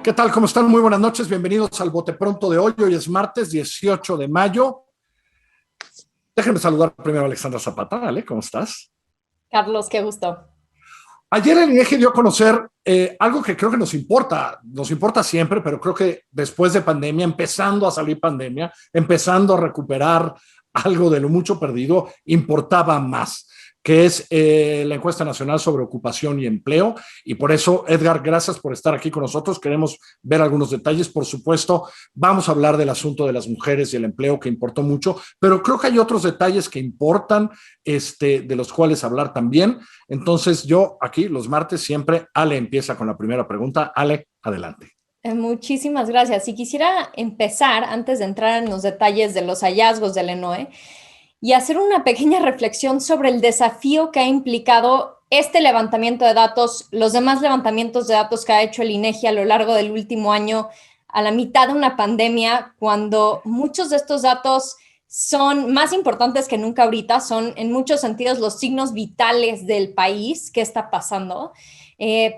¿Qué tal? ¿Cómo están? Muy buenas noches. Bienvenidos al Bote Pronto de hoy. Hoy es martes 18 de mayo. Déjenme saludar primero a Alexandra Zapata. Ale, ¿cómo estás? Carlos, qué gusto. Ayer el INEGI dio a conocer algo que creo que nos importa siempre, pero creo que después de pandemia, empezando a salir pandemia, empezando a recuperar algo de lo mucho perdido, importaba más, que es la encuesta nacional sobre ocupación y empleo. Y por eso, Edgar, gracias por estar aquí con nosotros. Queremos ver algunos detalles. Por supuesto, vamos a hablar del asunto de las mujeres y el empleo, que importó mucho, pero creo que hay otros detalles que importan, de los cuales hablar también. Entonces, yo aquí, los martes, siempre, Ale empieza con la primera pregunta. Ale, adelante. Muchísimas gracias. Y quisiera empezar, antes de entrar en los detalles de los hallazgos del ENOE, y hacer una pequeña reflexión sobre el desafío que ha implicado este levantamiento de datos, los demás levantamientos de datos que ha hecho el INEGI a lo largo del último año, a la mitad de una pandemia, cuando muchos de estos datos son más importantes que nunca ahorita, son en muchos sentidos los signos vitales del país, qué está pasando,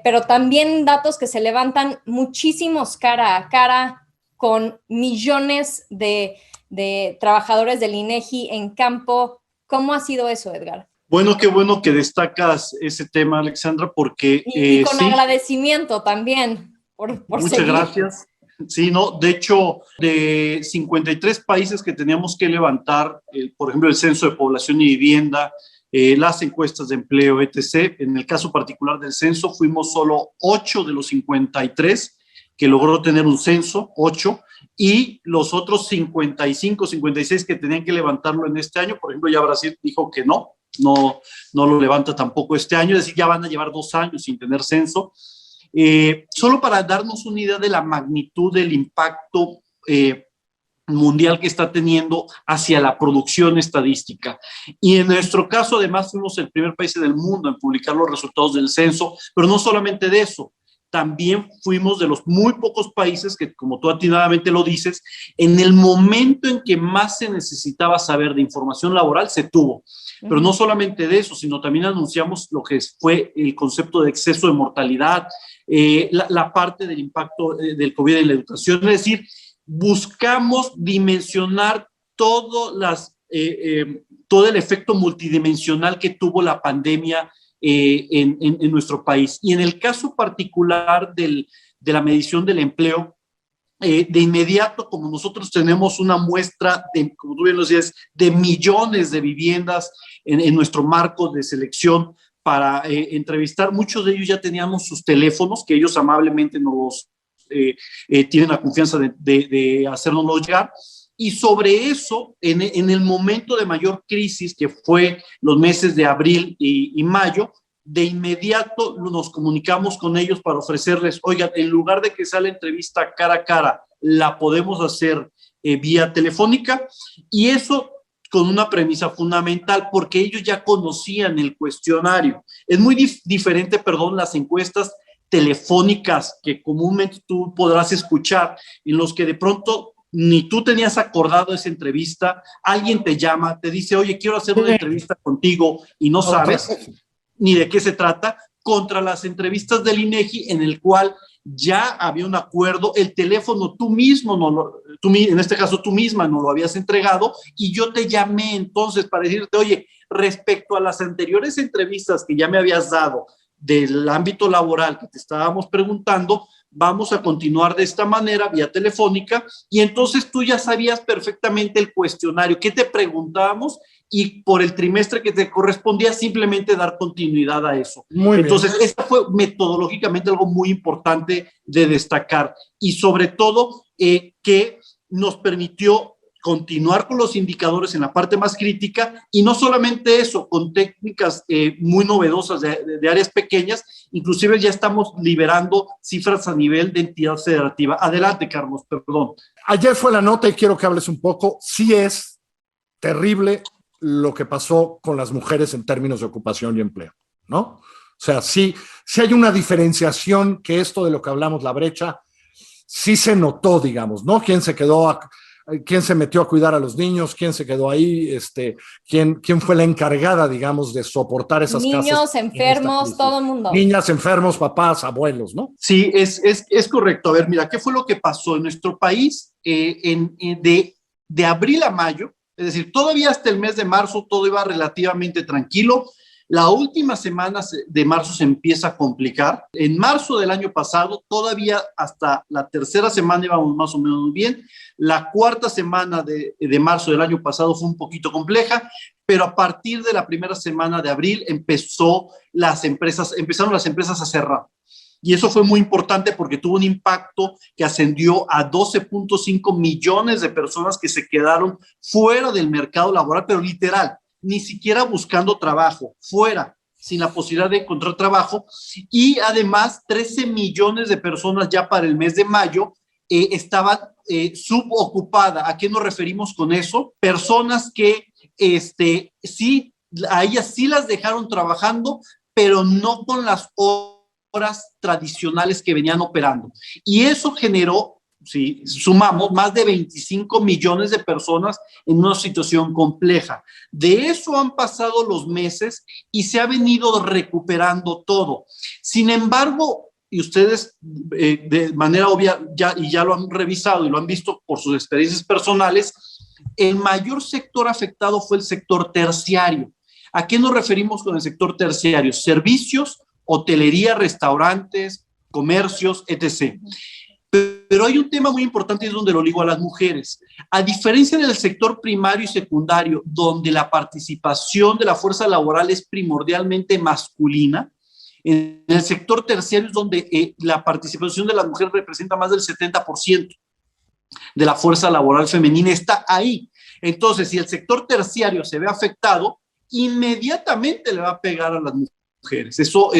pero también datos que se levantan muchísimos cara a cara con millones de trabajadores del INEGI en campo. ¿Cómo ha sido eso, Edgar? Bueno, qué bueno que destacas ese tema, Alexandra, porque Y con sí, agradecimiento también por muchas seguir. gracias. Sí, no, de hecho, de 53 países que teníamos que levantar, por ejemplo, el censo de población y vivienda, las encuestas de empleo, etc. En el caso particular del censo, fuimos solo 8 de los 53 que logró tener un censo, 8, y los otros 55, 56 que tenían que levantarlo en este año. Por ejemplo, ya Brasil dijo que no lo levanta tampoco este año, es decir, ya van a llevar 2 años sin tener censo. Solo para darnos una idea de la magnitud del impacto mundial que está teniendo hacia la producción estadística. Y en nuestro caso, además, fuimos el primer país del mundo en publicar los resultados del censo, pero no solamente de eso, también fuimos de los muy pocos países que, como tú atinadamente lo dices, en el momento en que más se necesitaba saber de información laboral, se tuvo. Pero no solamente de eso, sino también anunciamos lo que fue el concepto de exceso de mortalidad, la parte del impacto del COVID en la educación. Es decir, buscamos dimensionar todo el efecto multidimensional que tuvo la pandemia en nuestro país. Y en el caso particular de la medición del empleo, de inmediato, como nosotros tenemos una muestra, como tú bien lo decías, de millones de viviendas en nuestro marco de selección para entrevistar, muchos de ellos ya teníamos sus teléfonos, que ellos amablemente nos tienen la confianza de hacérnoslo llegar. Y sobre eso, en el momento de mayor crisis, que fue los meses de abril y mayo, de inmediato nos comunicamos con ellos para ofrecerles, oigan, en lugar de que sea la entrevista cara a cara, la podemos hacer vía telefónica, y eso con una premisa fundamental, porque ellos ya conocían el cuestionario. Es muy diferente, perdón, las encuestas telefónicas que comúnmente tú podrás escuchar, en los que de pronto ni tú tenías acordado esa entrevista, alguien te llama, te dice, oye, quiero hacer una entrevista contigo y no sabes ni de qué se trata, contra las entrevistas del INEGI, en el cual ya había un acuerdo, el teléfono tú mismo, en este caso tú misma no lo habías entregado, y yo te llamé entonces para decirte, oye, respecto a las anteriores entrevistas que ya me habías dado del ámbito laboral que te estábamos preguntando, vamos a continuar de esta manera, vía telefónica, y entonces tú ya sabías perfectamente el cuestionario, qué te preguntábamos, y por el trimestre que te correspondía, simplemente dar continuidad a eso. Muy entonces, bien. esta fue metodológicamente algo muy importante de destacar, y sobre todo que nos permitió continuar con los indicadores en la parte más crítica, y no solamente eso, con técnicas muy novedosas de áreas pequeñas, inclusive ya estamos liberando cifras a nivel de entidad federativa. Adelante, Carlos, perdón. Ayer fue la nota y quiero que hables un poco. Sí es terrible lo que pasó con las mujeres en términos de ocupación y empleo, ¿no? O sea, sí hay una diferenciación, que esto de lo que hablamos, la brecha, sí se notó, digamos, ¿no? ¿Quién se quedó quién se metió a cuidar a los niños, quién se quedó ahí, quién fue la encargada, digamos, de soportar esas casas. Niños, enfermos, todo el mundo. Niñas, enfermos, papás, abuelos, ¿no? Sí, es correcto. A ver, mira, ¿qué fue lo que pasó en nuestro país de abril a mayo? Es decir, todavía hasta el mes de marzo todo iba relativamente tranquilo. La última semana de marzo se empieza a complicar. En marzo del año pasado, todavía hasta la tercera semana íbamos más o menos bien. La cuarta semana de marzo del año pasado fue un poquito compleja, pero a partir de la primera semana de abril empezaron las empresas a cerrar. Y eso fue muy importante porque tuvo un impacto que ascendió a 12.5 millones de personas que se quedaron fuera del mercado laboral, pero literal, ni siquiera buscando trabajo, fuera, sin la posibilidad de encontrar trabajo. Y además, 13 millones de personas ya para el mes de mayo estaban subocupadas. ¿A qué nos referimos con eso? Personas que sí, a ellas sí las dejaron trabajando, pero no con las horas tradicionales que venían operando. Y eso generó, si sumamos, más de 25 millones de personas en una situación compleja. De eso han pasado los meses y se ha venido recuperando todo. Sin embargo, y ustedes de manera obvia ya lo han revisado y lo han visto por sus experiencias personales, el mayor sector afectado fue el sector terciario. ¿A qué nos referimos con el sector terciario? Servicios, hotelería, restaurantes, comercios, etc. Pero hay un tema muy importante y es donde lo ligo a las mujeres. A diferencia del sector primario y secundario, donde la participación de la fuerza laboral es primordialmente masculina, en el sector terciario es donde la participación de las mujeres representa más del 70% de la fuerza laboral femenina, está ahí. Entonces, si el sector terciario se ve afectado, inmediatamente le va a pegar a las mujeres. Eso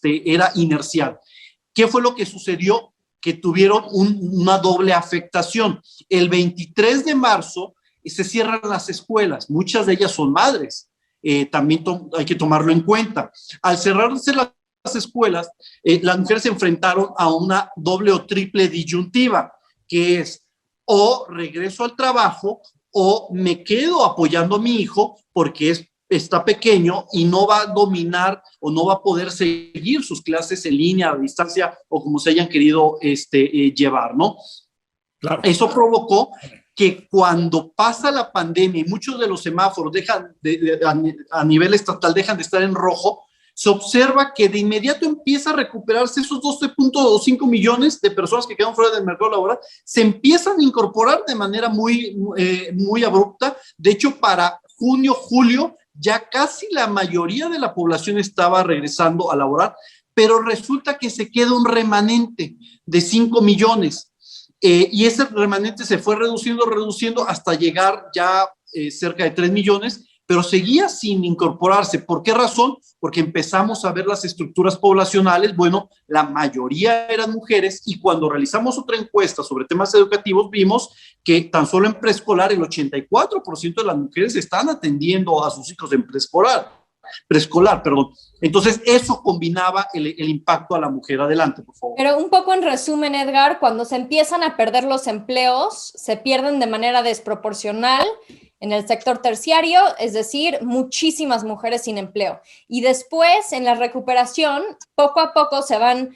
era inercial. ¿Qué fue lo que sucedió? Que tuvieron una doble afectación. El 23 de marzo se cierran las escuelas, muchas de ellas son madres, también hay que tomarlo en cuenta. Al cerrarse las escuelas, las mujeres se enfrentaron a una doble o triple disyuntiva, que es o regreso al trabajo o me quedo apoyando a mi hijo porque está pequeño y no va a dominar o no va a poder seguir sus clases en línea, a distancia o como se hayan querido llevar, ¿no? Claro. Eso provocó que cuando pasa la pandemia y muchos de los semáforos a nivel estatal dejan de estar en rojo, se observa que de inmediato empieza a recuperarse esos 12.5 millones de personas que quedan fuera del mercado laboral, se empiezan a incorporar de manera muy abrupta. De hecho, para junio, julio, ya casi la mayoría de la población estaba regresando a laborar, pero resulta que se queda un remanente de 5 millones. Y ese remanente se fue reduciendo hasta llegar ya cerca de 3 millones, pero seguía sin incorporarse. ¿Por qué razón? Porque empezamos a ver las estructuras poblacionales. Bueno, la mayoría eran mujeres y cuando realizamos otra encuesta sobre temas educativos vimos que tan solo en preescolar el 84% de las mujeres están atendiendo a sus hijos en preescolar. Entonces eso combinaba el impacto a la mujer. Adelante, por favor. Pero un poco en resumen, Edgar, cuando se empiezan a perder los empleos, se pierden de manera desproporcional en el sector terciario, es decir, muchísimas mujeres sin empleo. Y después, en la recuperación, poco a poco se van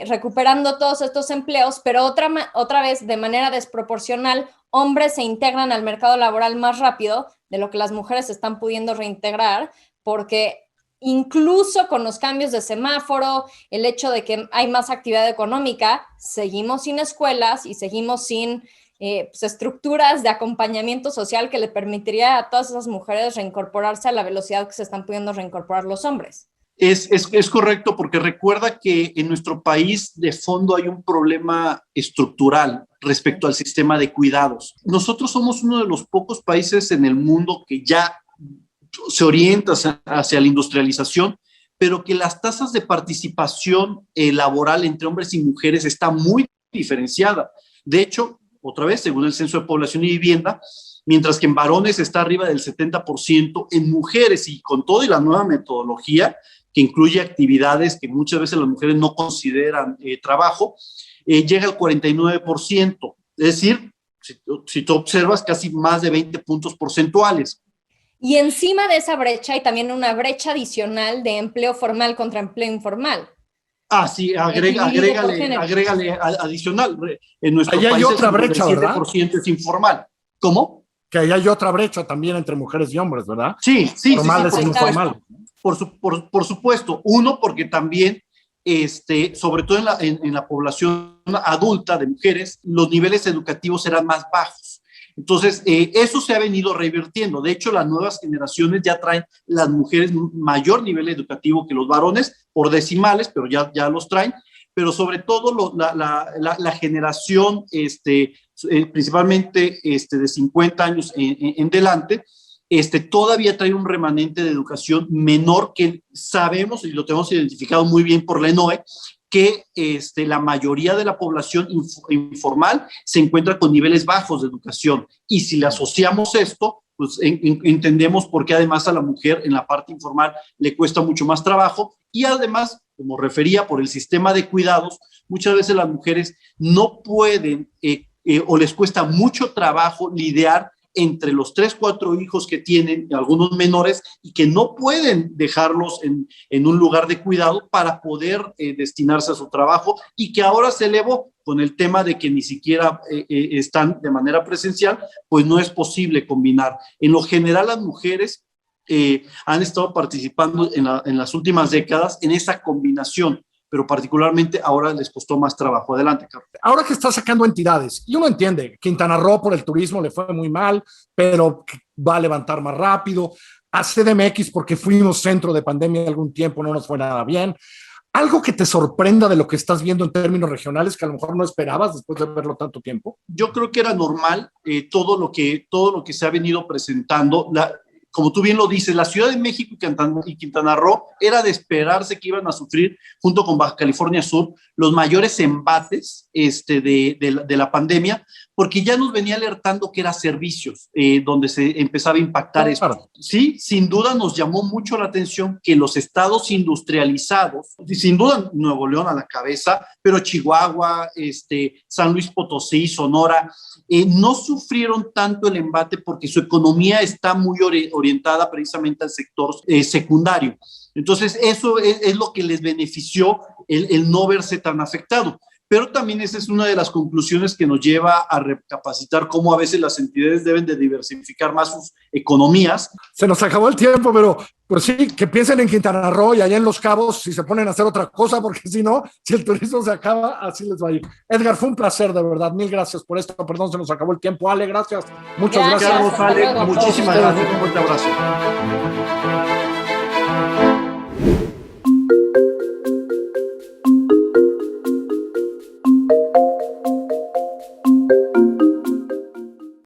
recuperando todos estos empleos, pero otra vez, de manera desproporcional, hombres se integran al mercado laboral más rápido de lo que las mujeres se están pudiendo reintegrar, porque incluso con los cambios de semáforo, el hecho de que hay más actividad económica, seguimos sin escuelas y seguimos sin estructuras de acompañamiento social que le permitiría a todas esas mujeres reincorporarse a la velocidad que se están pudiendo reincorporar los hombres. Es correcto, porque recuerda que en nuestro país de fondo hay un problema estructural respecto al sistema de cuidados. Nosotros somos uno de los pocos países en el mundo que ya se orienta hacia la industrialización, pero que las tasas de participación laboral entre hombres y mujeres está muy diferenciada. De hecho, otra vez, según el Censo de Población y Vivienda, mientras que en varones está arriba del 70%, en mujeres y con todo y la nueva metodología, que incluye actividades que muchas veces las mujeres no consideran trabajo, llega al 49%. Es decir, Si tú observas, casi más de 20 puntos porcentuales. Y encima de esa brecha hay también una brecha adicional de empleo formal contra empleo informal. Sí, agrégale adicional. En nuestro país hay otra brecha, el 97% es informal. ¿Cómo? Que ahí hay otra brecha también entre mujeres y hombres, ¿verdad? Sí, formales y informales. Por supuesto. Uno, porque también, sobre todo en la población adulta de mujeres, los niveles educativos eran más bajos. Entonces, eso se ha venido revirtiendo. De hecho, las nuevas generaciones ya traen las mujeres mayor nivel educativo que los varones, por decimales, pero ya los traen. Pero sobre todo la generación, principalmente de 50 años en delante, todavía trae un remanente de educación menor que sabemos, y lo tenemos identificado muy bien por la ENOE, que la mayoría de la población informal se encuentra con niveles bajos de educación. Y si le asociamos esto, pues entendemos por qué además a la mujer en la parte informal le cuesta mucho más trabajo. Y además, como refería, por el sistema de cuidados, muchas veces las mujeres no pueden o les cuesta mucho trabajo lidiar entre los 3, 4 hijos que tienen, algunos menores, y que no pueden dejarlos en un lugar de cuidado para poder destinarse a su trabajo, y que ahora se elevó con el tema de que ni siquiera están de manera presencial, pues no es posible combinar. En lo general, las mujeres han estado participando en las últimas décadas en esa combinación, pero particularmente ahora les costó más trabajo. Adelante, Carlos. Ahora que está sacando entidades, y uno entiende, Quintana Roo por el turismo le fue muy mal, pero va a levantar más rápido. A CDMX, porque fuimos centro de pandemia algún tiempo, no nos fue nada bien. ¿Algo que te sorprenda de lo que estás viendo en términos regionales que a lo mejor no esperabas después de verlo tanto tiempo? Yo creo que era normal todo lo que se ha venido presentando. Como tú bien lo dices, la Ciudad de México y Quintana Roo era de esperarse que iban a sufrir, junto con Baja California Sur, los mayores embates de la pandemia, porque ya nos venía alertando que era servicios donde se empezaba a impactar esto. Sí, sin duda nos llamó mucho la atención que los estados industrializados, sin duda Nuevo León a la cabeza, pero Chihuahua, San Luis Potosí, Sonora, no sufrieron tanto el embate porque su economía está muy orientada precisamente al sector secundario. Entonces, eso es lo que les benefició el no verse tan afectado. Pero también esa es una de las conclusiones que nos lleva a recapacitar cómo a veces las entidades deben de diversificar más sus economías. Se nos acabó el tiempo, pero pues sí, que piensen en Quintana Roo y allá en Los Cabos si se ponen a hacer otra cosa, porque si no, si el turismo se acaba, así les va a ir. Edgar, fue un placer, de verdad. Mil gracias por esto. Perdón, se nos acabó el tiempo. Ale, gracias. Muchas gracias. Ale, muchísimas gracias. Un fuerte abrazo.